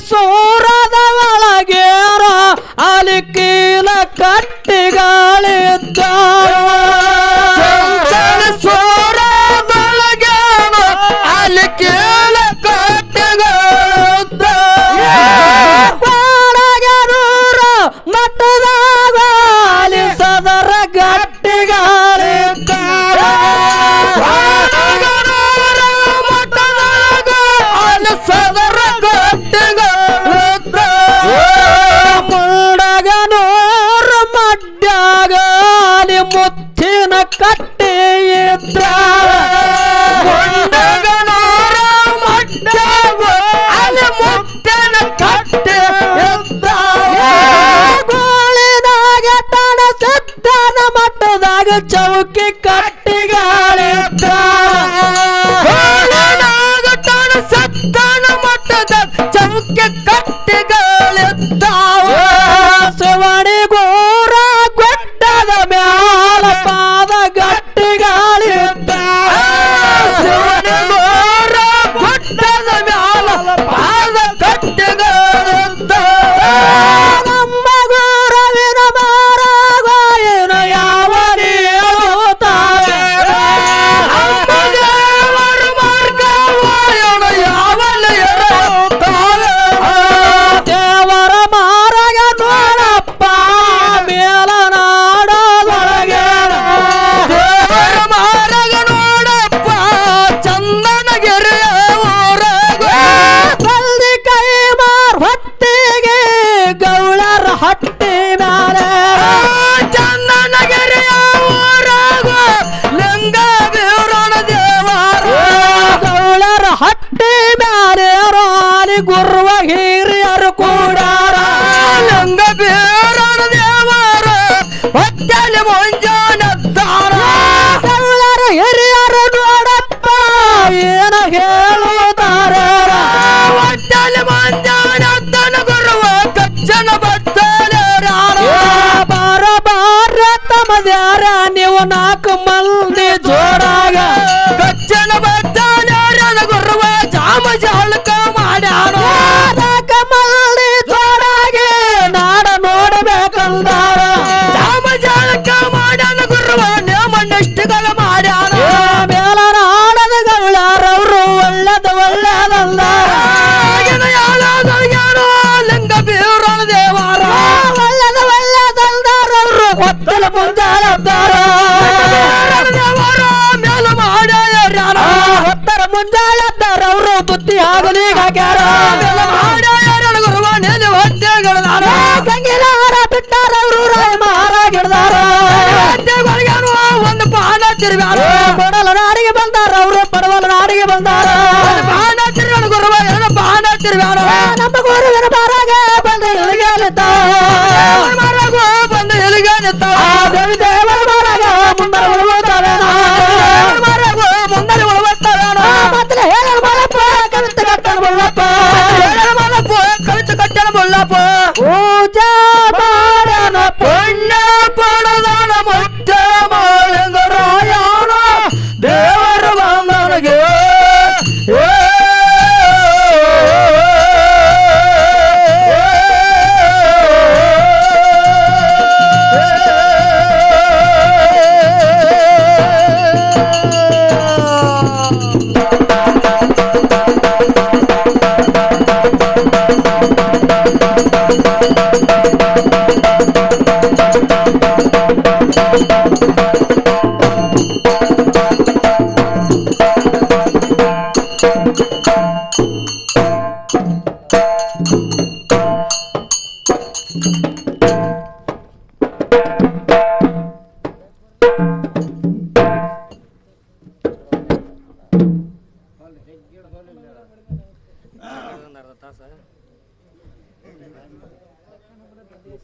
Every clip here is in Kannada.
ಸೂರದ ಒಳಗೇರ ಅಲ್ಲಿ ಕೀಲ ಕಟ್ಟಿಗಳಿದ್ದ ಸೂರದ ಒಳಗೇರ ಅಲ್ಲಿ ಕೀಲ ಕಟ್ಟಿಗಳಿದ್ದ ಬಾಳಗರೂರ ಮಠದಾಗ ಅಲ್ಲಿ ಸದರ ಗಟ್ಟಿಗಳಿದ್ದ ಸದರ ಮುಂಡಗನೂರ ಮಡ್ಯಾಗ ಅಲ್ಲಿ ಮುತ್ತಿನ ಕಟ್ಟಿ ಇದ್ದ ಮುಂಡಗನೂರ ಮಡ್ಯಾಗ ಅಲ್ಲಿ ಮುತ್ತಿನ ಕಟ್ಟಿ ಇದ್ದ ಗೋಳಿನಾಗ ತನ ಸಿದ್ದನ ಮಟ್ಟದಾಗ ಚೌಕಿ ಕಟ್ಟಿಗಳಿದ್ದ ಸತ್ತನ ಮಟ್ಟದ ಚೌಕೆ ಕಟ್ಟಿಗಳಿದ್ದಾವ ಶಿವಣಿಗೋರ ಬೆಟ್ಟದ ಮ್ಯಾಲ ಪಾದ ಗಟ್ಟಿಗಳಿದ್ದಾವ ಶಿವಣಿಗೋರ ಬೆಟ್ಟದ ಮ್ಯಾಲ ಪಾದ ಗಟ್ಟಿಗಳಿದ್ದಾವ ನಮ್ಮ ಗುರುವಿನ ಮಾರಾಗಾಯನ ಯಾವ ರೀತಾವೆ ನಮ್ಮ ದೇವರ ಮಾರ್ಗವಾಯನ ಯಾವ ಆಲಿ ಗುರುವ ಹಿರಿಯರು ಕೂಡಾರ ಲಂಗ ಬೀರಣ ದೇವರ ಹೊಟ್ಟೆಲಿ ಮುಂಜಾನದ್ದಾರ ಎಲ್ಲರ ಹಿರಿಯರು ನೋಡಪ್ಪ ಏನ ಹೇಳುತ್ತಾರ ಹೊಟ್ಟೆಲಿ ಮುಂಜಾನದ್ದನ ಗುರುವ ಕಚ್ಚನ ಬಟ್ಟಲೆ ಬಾರ ಬಾರ ತಮ್ಮದ್ಯಾರ ನೀವು ನಾಲ್ಕು ಮಂದಿ ಜೋರಾಗ ಕಚ್ಚನ ಬಟ್ಟಲೆ ಗುರುವ ಜಾಮ ಜಾಳಕ ಮಾಡ್ಯಾರ ನಾಲ್ಕು ಮಂದಿ ಜೋರಾಗಿ ನಾಡ ನೋಡಬೇಕಂದಾರ ಜಾಮ ಜಾಳಕ ಮಾಡ್ಯಾನ ಗುರುವ ನೇಮಣ್ಣಷ್ಟುಗಳ ಮಾಡ್ಯಾರ ಮೇಲನ ಆಡದ ಗೌಳಾರವ್ರು ಒಳ್ಳೇದು ಒಳ್ಳೇದಂದಾರ ಲಿಂಗ ಬೀರಣ ದೇವರ ಒಳ್ಳೇದು ಒಳ್ಳೇದಂದಾರವ್ರು ಹೊತ್ತಲ ಮುಂಜಾನದ್ದಾರ ದೇವರ ಮೇಲ ಮಾಡ್ಯಾರ ಹೊತ್ತರ ಮುಂಜಾನದ್ದಾರವ್ರು ಬುದ್ಧಿ ಆಗಲೀಗ ಹಾಕ್ಯಾರ ಮೇಲ ಮಾಡ್ಯಾರ ಗುರುವ ನೆಲೆ ಹೊಟ್ಟೆಗಳದಾರ ಗಂಗಿಲಾರ ಬಿಟ್ಟಾರವ್ರು ರಾಯ ಮಹಾರ ಗಿಡದಾರ ಹೊಟ್ಟೆಗಳಿಗಾನು ಒಂದು ಪಾನ ತಿರುಗಾರ ಬಡಲ ನಾಡಿಗೆ ಬಂದಾರ ಅವರು ಪಡವಲ ನಾಡಿಗೆ ಬಂದಾರ ಪಾನ ತಿರುಗಾಡ ಗುರುವ ಎರಡು ಪಾನ ತಿರುಗಾರ ನಮ್ಮ ಗುರುವಿನ ಬಾರಾಗ ಬಂದ ಇಳಿಗೆ ಮರಗು ಬಂದು ಎಲ್ಲಿಗೆ ನಿಂತಾವ ದೇವಿ ದೇವರ ಬಾರಾಗ ಮುಂದರ ಉಳುತ್ತಾವೇನ ಮರಗು ಮುಂದೆ ಉಳುವತ್ತಾವೇನ ಮತ್ತೆ ಹೇಳ ಮಲಪ್ಪ ಕವಿತೆ ಕಟ್ಟಣ ಮುಳ್ಳಪ್ಪ ಮಲಪ್ಪು ಕವಿತೆ ಕಟ್ಟಣ ಮುಳ್ಳಪ್ಪ ಪೂಜಾ ಮಾಡನ ಪುಣ್ಯ ಪಡದಾನ ಮುದ್ದೆ ಮಾಳಿಂಗರಾಯಣ ದೇವರು ಬಂದನಿಗೆ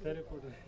ಸರಿ ಕೊಡ್ರಿ